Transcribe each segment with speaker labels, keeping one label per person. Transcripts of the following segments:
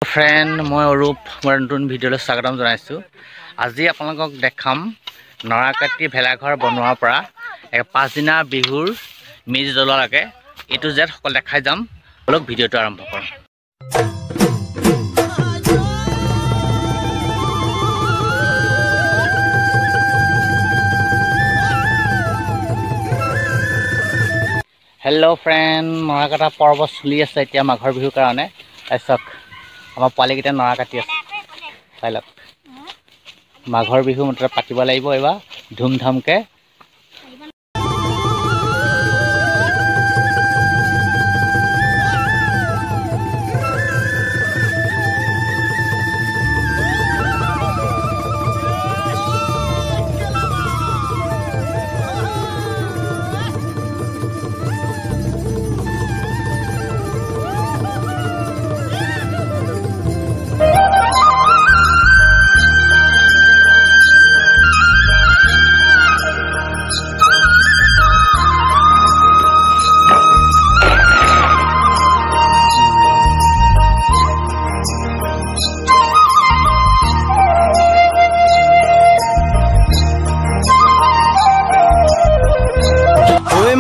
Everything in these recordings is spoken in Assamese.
Speaker 1: फ्रेंड मैं अरूप मोर नतुन भिडिओ स्वागतम जानाइछु। আজি আপোনালোকক দেখাম নৰাকাটি ভেলাঘৰ বনোৱাৰ পৰা 5 দিনা বিহুৰ মেজি জ্বলোৱালৈকে এটো জেড সকল দেখাই যাম। অলক ভিডিওটো আৰম্ভ কৰম। हेलो फ्रेंड नराकाटा पर्व चलि আছে এতিয়া মাঘৰ বিহুৰ কাৰণে আইছক আমাৰ পালিকিটা নৰা কাটি আছে চাইলক মাঘৰ বিহু মতে পাতিব লাগিব এবা ধুমধামকে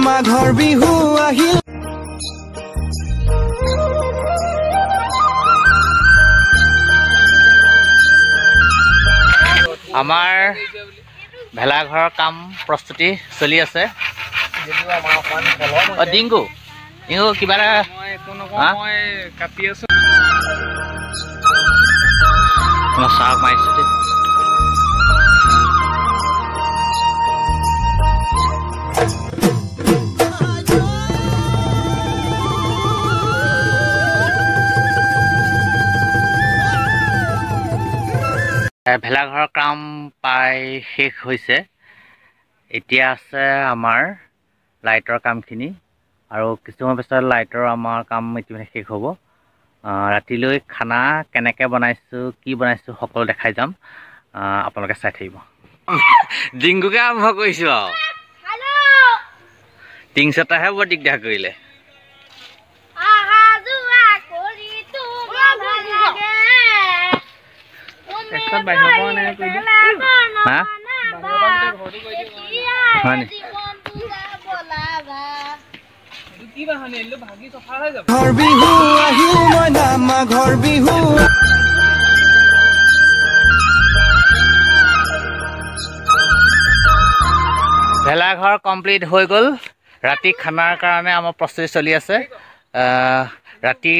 Speaker 2: মাঘৰ বিহু আহিল
Speaker 1: আমাৰ ভেলাঘৰৰ কাম প্ৰস্তুতি চলি আছে ডিংগু ডিংগু কিবা মই কোনো মই কাটি আছো মই সাপ মাইছো ভেলাঘৰৰ কাম পাই শেষ হৈছে এতিয়া আছে আমাৰ লাইটৰ কামখিনি আৰু কিছুমান পিছত লাইটৰ আমাৰ কাম ইতিমধ্যে শেষ হ'ব ৰাতিলৈ খানা কেনেকৈ বনাইছো কি বনাইছো সকলো দেখাই যাম আপোনালোকে চাই থাকিব ডিংগুকে আৰম্ভ কৰিছো হেল্ল টিংছটাহে বৰ দিগদাৰ কৰিলে सब बाहर कौन है कोई हां हां की बहाने लो भागी सफा हो যাব घर बिहु আহিল মইনা মাঘৰ বিহু ভেলাঘৰ কমপ্লিট হৈ গল ৰাতি খানাৰ কাৰণে আমাৰ প্ৰস্তুতি চলি আছে ৰাতি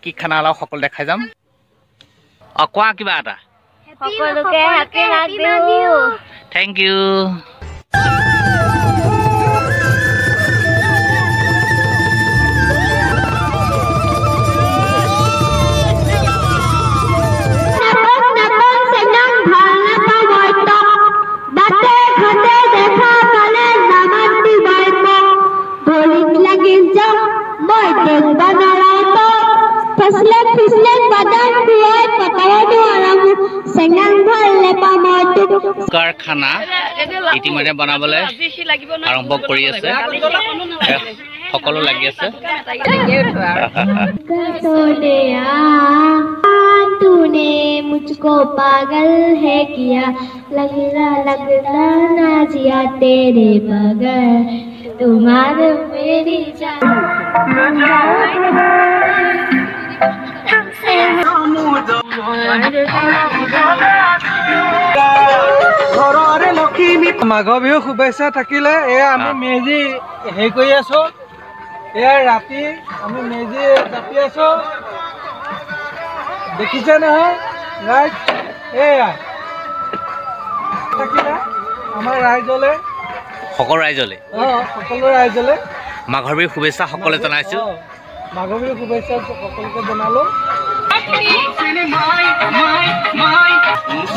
Speaker 1: কি খানা লাও সকল দেখাই যাম অকৱা কিবা এটা সকলোকে happy Magh Bihu thank U খানা ইতিমধ্যে বনাবলৈ আৰম্ভ কৰি আছে সকলো লাগি আছে
Speaker 3: तूने मुझको पागल है किया लगना लगना ना जिया तेरे बगैर तुम्हारे मेरी जान
Speaker 2: মাঘৰ বিহু শুভেচ্ছা থাকিলে আমি মেজি হেই কৰি আছো ৰাতি আমি মেজি কাটি আছো দেখিছে নহয় ৰাইজ থাকিলে আমাৰ ৰাইজলে
Speaker 1: সকলো ৰাইজলে মাঘৰ বিহু শুভেচ্ছা সকলে জনাইছো
Speaker 2: মাঘৰ বিহু শুভেচ্ছা সকলোকে জনালো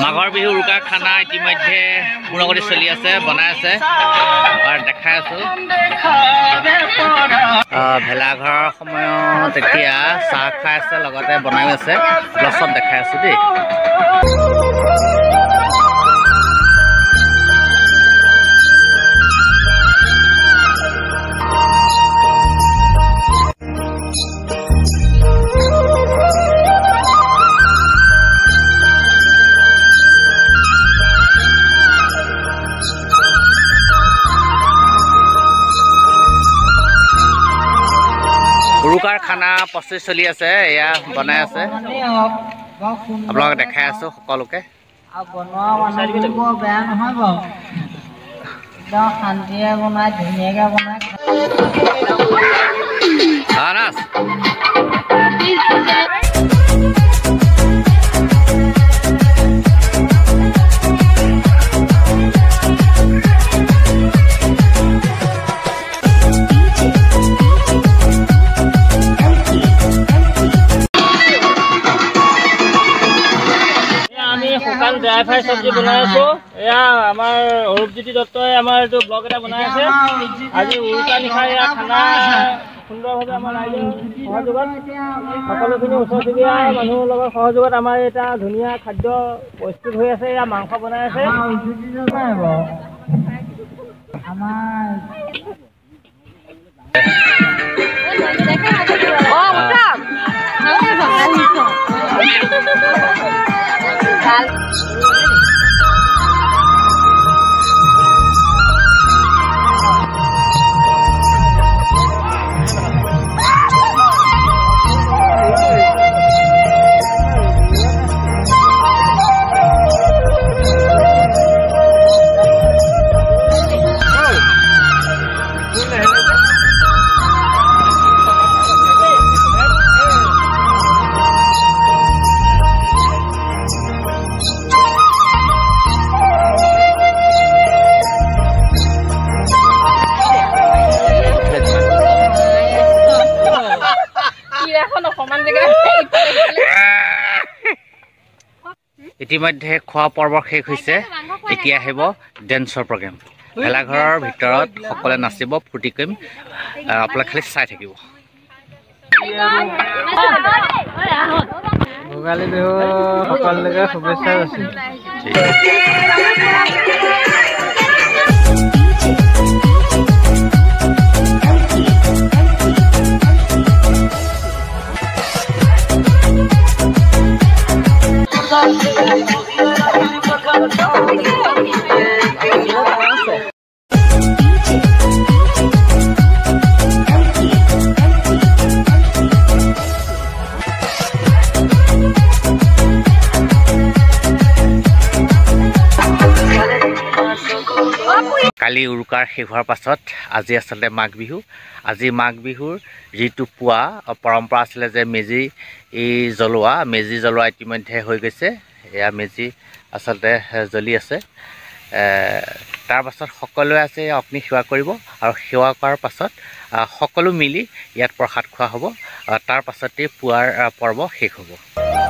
Speaker 1: মাঘৰ বিহু উৰুকা খানা ইতিমধ্যে পুৰণগতি চলি আছে বনাই আছে আৰু দেখাই আছো ভেলাঘৰৰ সময়ত এতিয়া চাহ খাই আছে লগতে বনাই আছে লছত দেখাই আছো দেই প্ৰস্তুতি চলি আছে এয়া বনাই আছে আপোনালোকে দেখাই আছো সকলোকে
Speaker 2: বনোৱা মানুহবোৰ বৰ বেয়া নহয় বাৰু একদম শান্তিৰে বনাই ধুনীয়াকৈ বনাই শুকান ড্ৰাই ফ্ৰাই চব্জি বনাই আছো এয়া আমাৰ অৰূপজ্যোতি দত্তই আমাৰ এইটো ব্লগ এটা বনাই আছে আজি উৰুকা নিশা এয়া খানা সুন্দৰভাৱে আমাৰ ৰাইজৰ সহযোগত সকলোখিনি ওচৰ চুবুৰীয়া মানুহৰ লগত সহযোগত আমাৰ এটা ধুনীয়া খাদ্য প্ৰস্তুত হৈ আছে এয়া মাংস বনাই আছে
Speaker 1: ইতিমধ্যে খোৱা পৰ্ব শেষ হৈছে এতিয়া আহিব ডেন্সৰ প্ৰগ্ৰেম ভেলাঘৰৰ ভিতৰত সকলোৱে নাচিব ফূৰ্তি কৰিম আপোনালোকে খালি চাই থাকিব ভোগালী বিহু সকলোকে শুভেচ্ছা যাচিছোঁ কালি উৰুকাৰ শেষ হোৱাৰ পাছত আজি আচলতে মাঘ বিহু আজি মাঘ বিহুৰ যিটো পুৱা পৰম্পৰা আছিলে যে মেজি জ্বলোৱা ইতিমধ্যে হৈ গৈছে এয়া মেজি আচলতে জ্বলি আছে তাৰ পাছত সকলোৱে আছে অগ্নি সেৱা কৰিব আৰু সেৱা কৰাৰ পাছত সকলো মিলি ইয়াত প্ৰসাদ খোৱা হ'ব তাৰ পাছতে পুৱাৰ পৰ্ব শেষ হ'ব